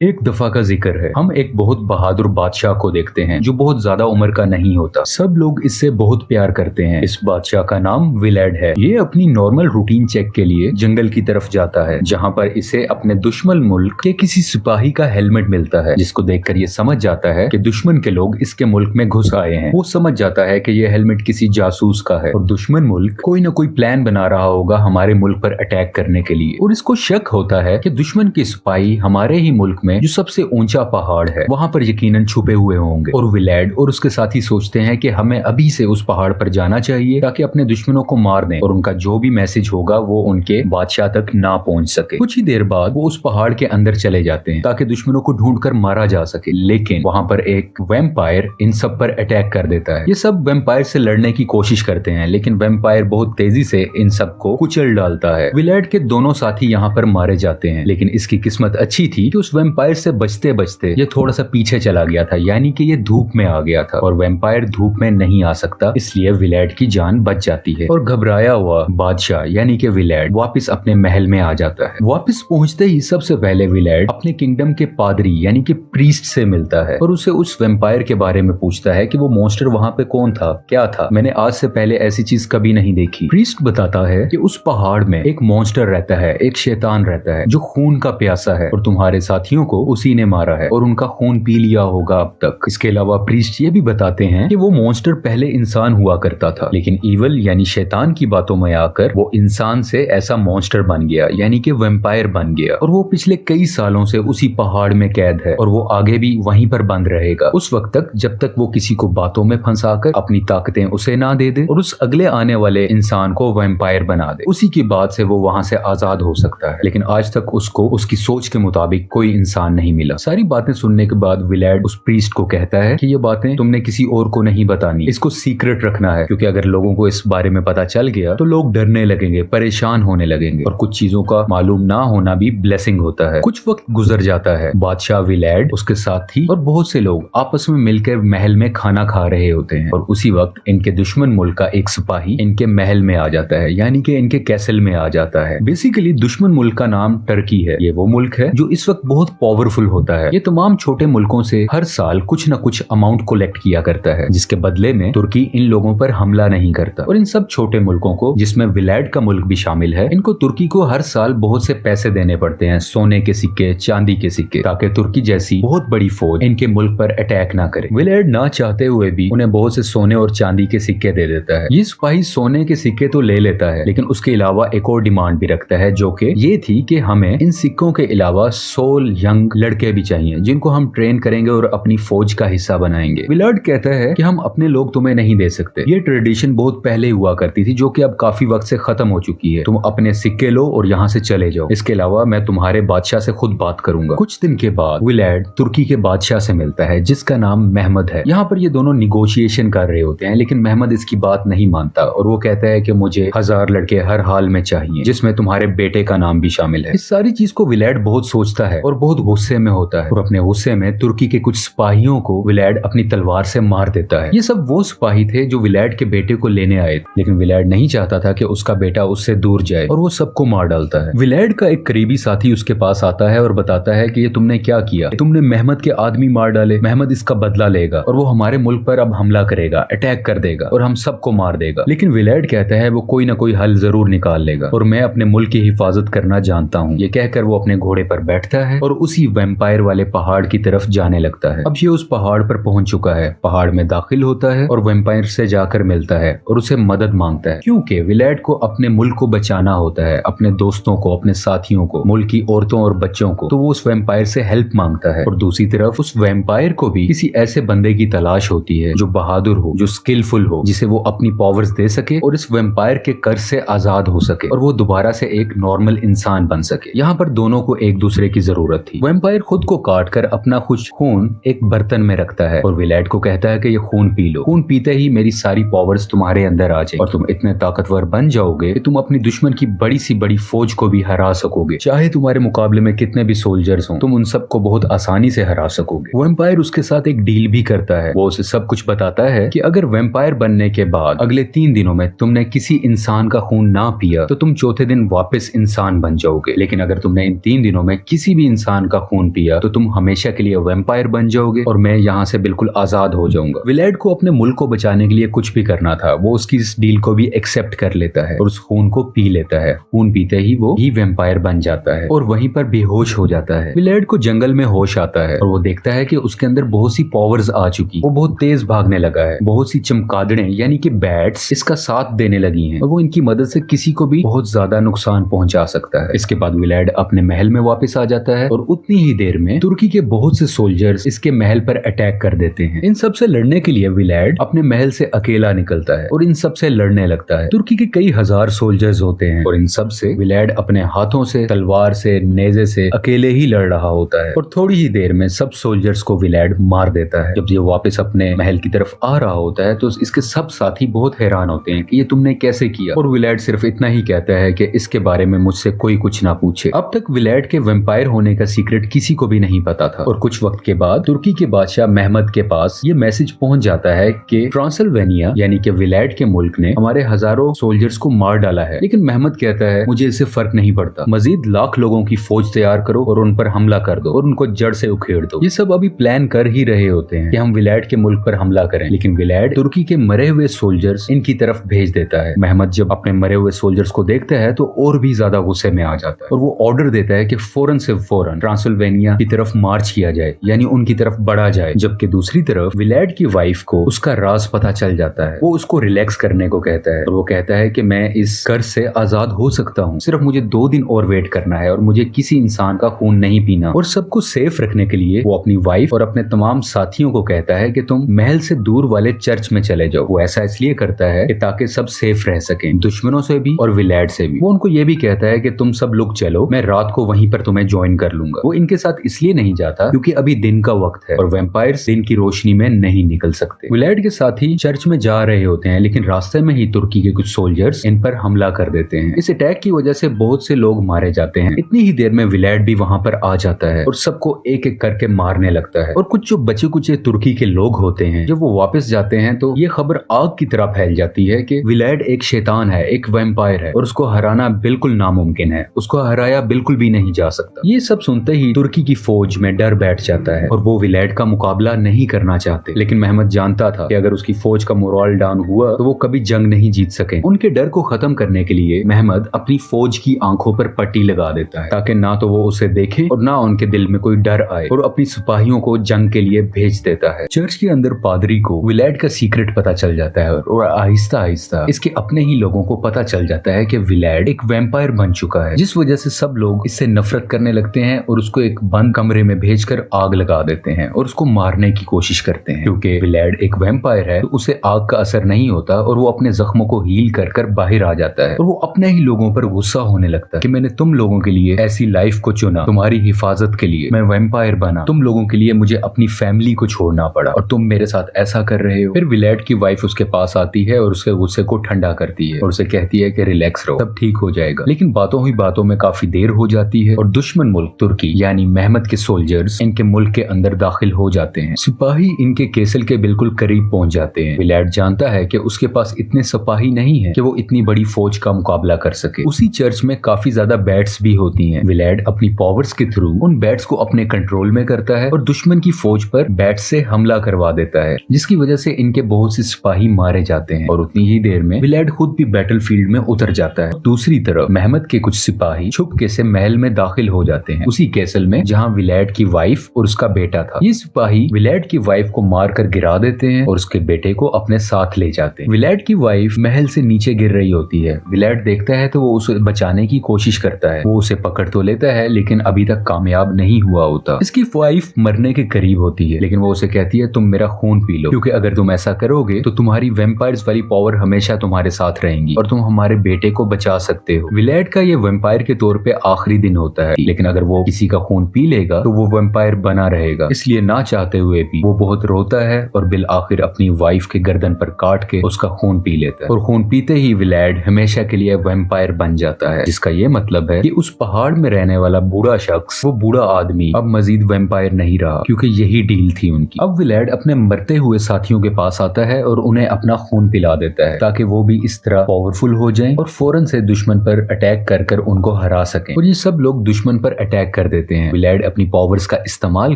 एक दफा का जिक्र है। हम एक बहुत बहादुर बादशाह को देखते हैं जो बहुत ज्यादा उम्र का नहीं होता। सब लोग इससे बहुत प्यार करते हैं। इस बादशाह का नाम विलेड है। ये अपनी नॉर्मल रूटीन चेक के लिए जंगल की तरफ जाता है, जहाँ पर इसे अपने दुश्मन मुल्क के किसी सिपाही का हेलमेट मिलता है, जिसको देखकर ये समझ जाता है कि दुश्मन के लोग इसके मुल्क में घुस आए हैं। वो समझ जाता है कि ये हेलमेट किसी जासूस का है और दुश्मन मुल्क कोई न कोई प्लान बना रहा होगा हमारे मुल्क पर अटैक करने के लिए। और इसको शक होता है कि दुश्मन के सिपाही हमारे ही मुल्क में जो सबसे ऊंचा पहाड़ है वहां पर यकीनन छुपे हुए होंगे। और विलेड और उसके साथी सोचते हैं कि हमें अभी से उस पहाड़ पर जाना चाहिए ताकि अपने दुश्मनों को मार दें और उनका जो भी मैसेज होगा वो उनके बादशाह तक ना पहुंच सके। कुछ ही देर बाद वो उस पहाड़ के अंदर चले जाते हैं ताकि दुश्मनों को ढूंढकर मारा जा सके, लेकिन वहां पर एक वैम्पायर इन सब पर अटैक कर देता है। ये सब वैम्पायर से लड़ने की कोशिश करते हैं, लेकिन वैम्पायर बहुत तेजी से इन सबको कुचल डालता है। विलेड के दोनों साथी यहाँ पर मारे जाते हैं, लेकिन इसकी किस्मत अच्छी थी कि उस वैम्पायर से बचते बचते ये थोड़ा सा पीछे चला गया था, यानी कि ये धूप में आ गया था और वैम्पायर धूप में नहीं आ सकता, इसलिए विलेड की जान बच जाती है। और घबराया हुआ बादशाह यानी कि विलेड वापस अपने महल में आ जाता है। वापस पहुंचते ही सबसे पहले विलेड अपने किंगडम के पादरी यानी कि प्रीस्ट से मिलता है और उसे उस वैम्पायर के बारे में पूछता है कि वो मॉन्स्टर वहां पे कौन था, क्या था, मैंने आज से पहले ऐसी चीज कभी नहीं देखी। प्रीस्ट बताता है कि उस पहाड़ में एक मॉन्स्टर रहता है, एक शैतान रहता है जो खून का प्यासा है और तुम्हारे साथियों को उसी ने मारा है और उनका खून पी लिया होगा अब तक। इसके अलावा प्रीस्ट ये भी बताते हैं कि वो मॉन्स्टर पहले इंसान हुआ करता था, लेकिन ईवल यानी शैतान की बातों में आकर वो इंसान से ऐसा मॉन्स्टर बन गया यानी कि वैम्पायर बन गया और वो पिछले कई सालों से उसी पहाड़ में कैद है और वो आगे भी वहीं पर बंद रहेगा उस वक्त तक जब तक वो किसी को बातों में फंसाकर अपनी ताकतें उसे ना दे दे और उस अगले आने वाले इंसान को वैम्पायर बना दे। उसी की बात से वो वहां से आजाद हो सकता है, लेकिन आज तक उसको उसकी सोच के मुताबिक कोई इंसान नहीं मिला। सारी बातें सुनने के बाद विलेड उस प्रीस्ट को कहता है कि ये बातें तुमने किसी और को नहीं बतानी, इसको सीक्रेट रखना है, क्योंकि अगर लोगों को इस बारे में पता चल गया तो लोग डरने लगेंगे, परेशान होने लगेंगे और कुछ चीजों का मालूम ना होना भी ब्लेसिंग होता है। कुछ वक्त गुजर जाता है। बादशाह विलेड, उसके साथी और बहुत से लोग आपस में मिलकर महल में खाना खा रहे होते हैं और उसी वक्त इनके दुश्मन मुल्क का एक सिपाही इनके महल में आ जाता है, यानी कि इनके कैसल में आ जाता है। बेसिकली दुश्मन मुल्क का नाम टर्की है। ये वो मुल्क है जो इस वक्त बहुत पावरफुल होता है। ये तमाम छोटे मुल्कों से हर साल कुछ न कुछ अमाउंट कलेक्ट किया करता है, जिसके बदले में तुर्की इन लोगों पर हमला नहीं करता। और इन सब छोटे मुल्कों को, जिसमें विलेड का मुल्क भी शामिल है, इनको तुर्की को हर साल बहुत से पैसे देने पड़ते हैं, सोने के सिक्के, चांदी के सिक्के, ताकि तुर्की जैसी बहुत बड़ी फौज इनके मुल्क पर अटैक ना करे। विलेड ना चाहते हुए भी उन्हें बहुत से सोने और चांदी के सिक्के दे देता है। ये सिपाही सोने के सिक्के तो ले लेता है, लेकिन उसके अलावा एक और डिमांड भी रखता है, जो कि ये थी कि हमें इन सिक्कों के अलावा 16 यंग लड़के भी चाहिए जिनको हम ट्रेन करेंगे और अपनी फौज का हिस्सा बनाएंगे। विलेड कहता है कि हम अपने लोग तुम्हें नहीं दे सकते। ये ट्रेडिशन बहुत पहले हुआ करती थी, जो कि अब काफी वक्त से खत्म हो चुकी है। तुम अपने सिक्के लो और यहाँ से चले जाओ। इसके अलावा मैं तुम्हारे बादशाह से खुद बात करूंगा। कुछ दिन के बाद विलेड तुर्की के बादशाह से मिलता है, जिसका नाम महमद है। यहाँ पर ये दोनों निगोशिएशन कर रहे होते हैं, लेकिन महमद इसकी बात नहीं मानता और वो कहता है कि मुझे 1000 लड़के हर हाल में चाहिए, जिसमें तुम्हारे बेटे का नाम भी शामिल है। इस सारी चीज को विलेड बहुत सोचता है और बहुत गुस्से में होता है और अपने गुस्से में तुर्की के कुछ सिपाहियों को विलेड अपनी तलवार से मार देता है। ये सब वो सिपाही थे जो विलेड के बेटे को लेने आए, लेकिन विलेड नहीं चाहता था कि उसका बेटा उससे दूर जाए और वो सबको मार डालता है। विलेड का एक करीबी साथी उसके पास आता है और बताता है कि ये तुमने क्या किया, तुमने महमद के आदमी मार डाले, महमद इसका बदला लेगा और वो हमारे मुल्क पर अब हमला करेगा, अटैक कर देगा और हम सबको मार देगा। लेकिन विलेड कहता है वो कोई ना कोई हल जरूर निकाल लेगा और मैं अपने मुल्क की हिफाजत करना जानता हूँ। ये कहकर वो अपने घोड़े पर बैठता है और उसी वैम्पायर वाले पहाड़ की तरफ जाने लगता है। अब ये उस पहाड़ पर पहुंच चुका है, पहाड़ में दाखिल होता है और वैम्पायर से जाकर मिलता है और उसे मदद मांगता है, क्योंकि विलेड को अपने मुल्क को बचाना होता है, अपने दोस्तों को, अपने साथियों को, मुल्क की औरतों और बच्चों को। तो वो उस वैम्पायर से हेल्प मांगता है और दूसरी तरफ उस वैम्पायर को भी किसी ऐसे बंदे की तलाश होती है जो बहादुर हो, जो स्किलफुल हो, जिसे वो अपनी पावर्स दे सके और इस वैम्पायर के कर्ज से आजाद हो सके और वो दोबारा से एक नॉर्मल इंसान बन सके। यहाँ पर दोनों को एक दूसरे की जरूरत थी। वैम्पायर खुद को काट कर अपना कुछ खून एक बर्तन में रखता है और विलेड को कहता है कि ये खून पी लो। खून पीते ही मेरी सारी पावर्स तुम्हारे अंदर आ जाए और तुम इतने ताकतवर बन जाओगे कि तुम अपनी दुश्मन की बड़ी सी बड़ी फौज को भी हरा सकोगे। चाहे तुम्हारे मुकाबले में कितने भी सोल्जर्स हों, तुम उन सबको बहुत आसानी से हरा सकोगे। वैम्पायर उसके साथ एक डील भी करता है। वो उसे सब कुछ बताता है कि अगर वैम्पायर बनने के बाद अगले 3 दिनों में तुमने किसी इंसान का खून ना पिया तो तुम चौथे दिन वापस इंसान बन जाओगे, लेकिन अगर तुमने इन 3 दिनों में किसी भी इंसान इंसान का खून पिया तो तुम हमेशा के लिए वैम्पायर बन जाओगे और मैं यहाँ से बिल्कुल आजाद हो जाऊंगा। विलेड को अपने मुल्क को बचाने के लिए कुछ भी करना था, वो उसकी इस डील को भी एक्सेप्ट कर लेता है और उस खून को पी लेता है। खून पीते ही वो ही वैम्पायर बन जाता है और वहीं पर बेहोश हो जाता है। विलेड को जंगल में होश आता है और वो देखता है कि उसके अंदर बहुत सी पावर्स आ चुकी, वो बहुत तेज भागने लगा है, बहुत सी चमगादड़ें यानी कि बैट्स इसका साथ देने लगी हैं और वो इनकी मदद से किसी को भी बहुत ज्यादा नुकसान पहुंचा सकता है। इसके बाद विलेड अपने महल में वापस आ जाता है और उतनी ही देर में तुर्की के बहुत से सोल्जर्स इसके महल पर अटैक कर देते हैं। इन सब से लड़ने के लिए विलेड अपने महल से अकेला निकलता है और इन सब से लड़ने लगता है। तुर्की के कई हजार सोल्जर्स होते हैं और इन सब से विलेड अपने हाथों से, तलवार से, नेज़े से अकेले ही लड़ रहा होता है और थोड़ी ही देर में सब सोल्जर्स को विलेड मार देता है। जब ये वापस अपने महल की तरफ आ रहा होता है तो इसके सब साथी बहुत हैरान होते हैं कि ये तुमने कैसे किया, और विलेड सिर्फ इतना ही कहता है कि इसके बारे में मुझसे कोई कुछ ना पूछे। अब तक विलेड के वैम्पायर होने का सीक्रेट किसी को भी नहीं पता था और कुछ वक्त के बाद तुर्की के बादशाह महमद के पास ये मैसेज पहुंच जाता है कि ट्रांसिल्वेनिया यानी कि विलेड के मुल्क ने हमारे हजारों सोल्जर्स को मार डाला है। लेकिन महमद कहता है मुझे इससे फर्क नहीं पड़ता, मजीद लाख लोगों की फौज तैयार करो और उन पर हमला कर दो और उनको जड़ से उखेड़ दो। ये सब अभी प्लान कर ही रहे होते हैं कि हम विलेड के मुल्क पर हमला करें, लेकिन विलेड तुर्की के मरे हुए सोल्जर्स इनकी तरफ भेज देता है। महमद जब अपने मरे हुए सोल्जर्स को देखता है तो और भी ज्यादा गुस्से में आ जाता है और वो ऑर्डर देता है कि फौरन से फौरन ट्रांसिल्वेनिया की तरफ मार्च किया जाए, यानी उनकी तरफ बढ़ा जाए। जबकि दूसरी तरफ विलेड की वाइफ को उसका राज पता चल जाता है। वो उसको रिलैक्स करने को कहता है और वो कहता है कि मैं इस कर्ज से आजाद हो सकता हूँ, सिर्फ मुझे 2 दिन और वेट करना है और मुझे किसी इंसान का खून नहीं पीना। और सबको सेफ रखने के लिए वो अपनी वाइफ और अपने तमाम साथियों को कहता है कि तुम महल से दूर वाले चर्च में चले जाओ। वो ऐसा इसलिए करता है कि ताकि सब सेफ रह सकें, दुश्मनों से भी और विलेड से भी। वो उनको ये भी कहता है कि तुम सब लोग चलो, मैं रात को वहीं पर तुम्हें ज्वाइन कर लूंगा। वो इनके साथ इसलिए नहीं जाता क्योंकि अभी दिन का वक्त है और वैम्पायर्स दिन की रोशनी में नहीं निकल सकते। विलेड के साथी चर्च में जा रहे होते हैं, लेकिन रास्ते में ही तुर्की के कुछ सोल्जर्स इन पर हमला कर देते हैं। इस अटैक की वजह से बहुत से लोग मारे जाते हैं। इतनी ही देर में विलेड भी वहां पर आ जाता है और सबको एक एक करके मारने लगता है। और कुछ जो बचे कुचे तुर्की के लोग होते हैं, जब वो वापस जाते हैं तो ये खबर आग की तरह फैल जाती है कि विलेड एक शैतान है, एक वैम्पायर है और उसको हराना बिल्कुल नामुमकिन है, उसको हराया बिल्कुल भी नहीं जा सकता। ये सब सुनते ही तुर्की की फौज में डर बैठ जाता है और वो विलेड का मुकाबला नहीं करना चाहते। लेकिन महमद जानता था कि अगर उसकी फौज का मोरल डाउन हुआ तो वो कभी जंग नहीं जीत सके। उनके डर को खत्म करने के लिए महमद अपनी फौज की आंखों पर पट्टी लगा देता है ताकि ना तो वो उसे देखे और ना उनके दिल में कोई डर आए, और अपनी सिपाहियों को जंग के लिए भेज देता है। चर्च के अंदर पादरी को विलेड का सीक्रेट पता चल जाता है और आहिस्ता आहिस्ता इसके अपने ही लोगों को पता चल जाता है कि विलेड एक वैम्पायर बन चुका है, जिस वजह से सब लोग इससे नफरत करने लगते हैं और उसको एक बंद कमरे में भेजकर आग लगा देते हैं और उसको मारने की कोशिश करते हैं। क्योंकि विलेड एक वैम्पायर है तो उसे आग का असर नहीं होता और वो अपने जख्मों को हील कर कर बाहर आ जाता है और वो अपने ही लोगों पर गुस्सा होने लगता है कि मैंने तुम लोगों के लिए ऐसी लाइफ को चुना, तुम्हारी हिफाजत के लिए मैं वैम्पायर बना, तुम लोगों के लिए मुझे अपनी फैमिली को छोड़ना पड़ा और तुम मेरे साथ ऐसा कर रहे हो। फिर विलेड की वाइफ उसके पास आती है और उसके गुस्से को ठंडा करती है और उसे कहती है कि रिलैक्स रहो, सब ठीक हो जाएगा। लेकिन बातों ही बातों में काफी देर हो जाती है और दुश्मन मुल्क तुर्की यानी महमद के सोल्जर्स इनके मुल्क के अंदर दाखिल हो जाते हैं। सिपाही इनके केसल के बिल्कुल करीब पहुंच जाते हैं। विलेड जानता है कि उसके पास इतने सिपाही नहीं है कि वो इतनी बड़ी फौज का मुकाबला कर सके। उसी चर्च में काफी ज्यादा बैट्स भी होती हैं। विलेड अपनी पावर्स के थ्रू उन बैट्स को अपने कंट्रोल में करता है और दुश्मन की फौज पर बैट्स से हमला करवा देता है, जिसकी वजह से इनके बहुत से सिपाही मारे जाते हैं और उतनी ही देर में विलेड खुद भी बैटलफील्ड में उतर जाता है। दूसरी तरफ महमद के कुछ सिपाही छुपके से महल में दाखिल हो जाते हैं, उसी कैसल में जहाँ विलेड की वाइफ और उसका बेटा था। ये सिपाही विलेड की वाइफ को मारकर गिरा देते हैं और उसके बेटे को अपने साथ ले जाते हैं। विलेड की वाइफ महल से नीचे गिर रही होती है। विलेड देखता है तो वो उसे बचाने की कोशिश करता है। वो उसे पकड़ तो लेता है लेकिन अभी तक कामयाब नहीं हुआ होता। इसकी वाइफ मरने के करीब होती है, लेकिन वो उसे कहती है तुम मेरा खून पी लो, क्योंकि अगर तुम ऐसा करोगे तो तुम्हारी वैम्पायर्स वाली पावर हमेशा तुम्हारे साथ रहेंगी और तुम हमारे बेटे को बचा सकते हो। विलेड का ये वैम्पायर के तौर पे आखिरी दिन होता है, लेकिन अगर वो किसी का खून पी लेगा तो वो वैम्पायर बना रहेगा। इसलिए ना चाहते हुए भी वो बहुत रोता है और बिल आखिर अपनी वाइफ के गर्दन पर काट के उसका खून पी लेता है और खून पीते ही विलेड हमेशा के लिए वैम्पायर बन जाता है, जिसका ये मतलब है कि उस पहाड़ में रहने वाला बूढ़ा शख्स, वो बूढ़ा आदमी अब मजीद वैम्पायर नहीं रहा, क्योंकि यही डील थी उनकी। अब विलेड अपने मरते हुए साथियों के पास आता है और उन्हें अपना खून पिला देता है ताकि वो भी इस तरह पावरफुल हो जाएं और फौरन से दुश्मन पर अटैक कर कर उनको हरा सकें। और ये सब लोग दुश्मन पर अटैक कर देते हैं। विलेड अपनी पावर्स का इस्तेमाल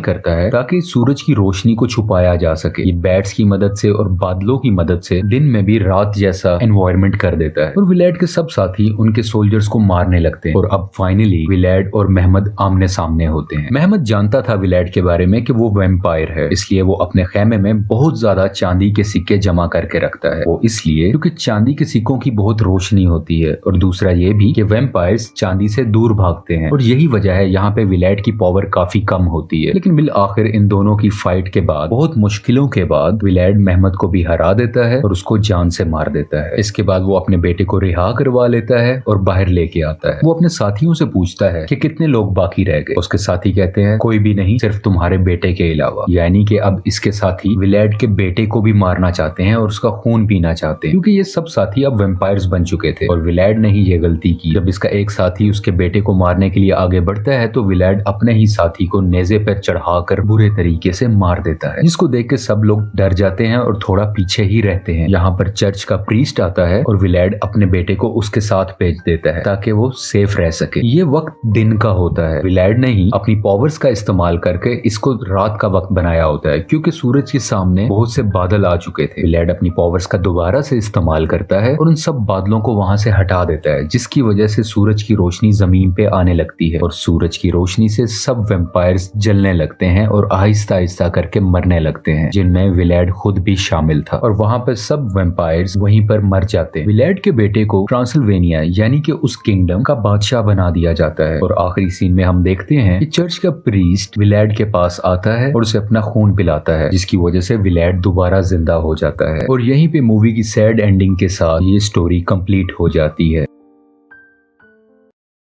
करता है ताकि सूरज की रोशनी को छुपाया जा सके। ये बैट्स की मदद से और बादलों की मदद से दिन में भी रात जैसा एनवायरनमेंट कर देता है और विलेड के सब साथी उनके सोल्जर्स को मारने लगते हैं। और अब फाइनली विलेड और मेहमद आमने सामने होते हैं। मेहमद जानता था विलेड के बारे में कि वो वैम्पायर है, इसलिए वो अपने खेमे में बहुत ज्यादा चांदी के सिक्के जमा करके रखता है। वो इसलिए क्योंकि चांदी के सिक्कों की बहुत रोशनी होती है और दूसरा ये भी कि वैम्पायर्स चांदी से दूर भागते हैं और यही वजह है यहाँ पे विलेड की पावर काफी कम होती है। लेकिन बिल आखिर इन दोनों की फाइट के बाद, बहुत मुश्किलों के बाद, विलेड मेहमद को भी हरा देता है और उसको जान से मार देता है। इसके बाद वो अपने बेटे को रिहा करवा लेता है और बाहर लेके आता है। वो अपने साथियों से पूछता है कि कितने लोग बाकी रह गए। उसके साथी कहते हैं कोई भी नहीं, सिर्फ तुम्हारे बेटे के अलावा। यानी कि अब इसके साथी विलेड के बेटे को भी मारना चाहते हैं और उसका खून पीना चाहते हैं, क्योंकि ये सब साथी अब वैम्पायर्स बन चुके थे और विलेड ने ही ये गलती की। जब इसका एक साथी उसके बेटे को मारने के लिए आगे बढ़ता है तो विलेड अपने ही साथी को नेज़े पर चढ़ाकर बुरे तरीके से मार देता है, जिसको देख के सब लोग डर जाते हैं और थोड़ा पीछे ही रहते हैं। यहाँ पर चर्च का प्रीस्ट आता है और विलेड अपने बेटे को उसके साथ भेज देता है ताकि वो सेफ रह सके। ये वक्त दिन का होता है। विलेड ने ही अपनी पावर्स का इस्तेमाल करके इसको रात का वक्त बनाया होता है, क्योंकि सूरज के सामने बहुत से बादल आ चुके थे। विलेड अपनी पावर्स का दोबारा से इस्तेमाल करता है और उन सब बादलों को वहां से हटा देता है, जिसकी वजह से सूरज की रोशनी जमीन पे आने लगती है और सूरज की रोशनी से सब वैम्पायर्स जलने लगते हैं और आहिस्ता आहिस्ता करके मरने लगते हैं, जिनमें विलेड खुद भी शामिल था। और वहां पर सब वैम्पायर्स वहीं पर मर जाते हैं। विलेड के बेटे को ट्रांसिल्वेनिया यानी कि उस किंगडम का बादशाह बना दिया जाता है और आखिरी सीन में हम देखते हैं कि चर्च का प्रीस्ट विलेड के पास आता है और उसे अपना खून पिलाता है, जिसकी वजह से विलेड दोबारा जिंदा हो जाता है। और यहीं पे मूवी की सैड एंडिंग के साथ ये स्टोरी कंप्लीट हो जाती है।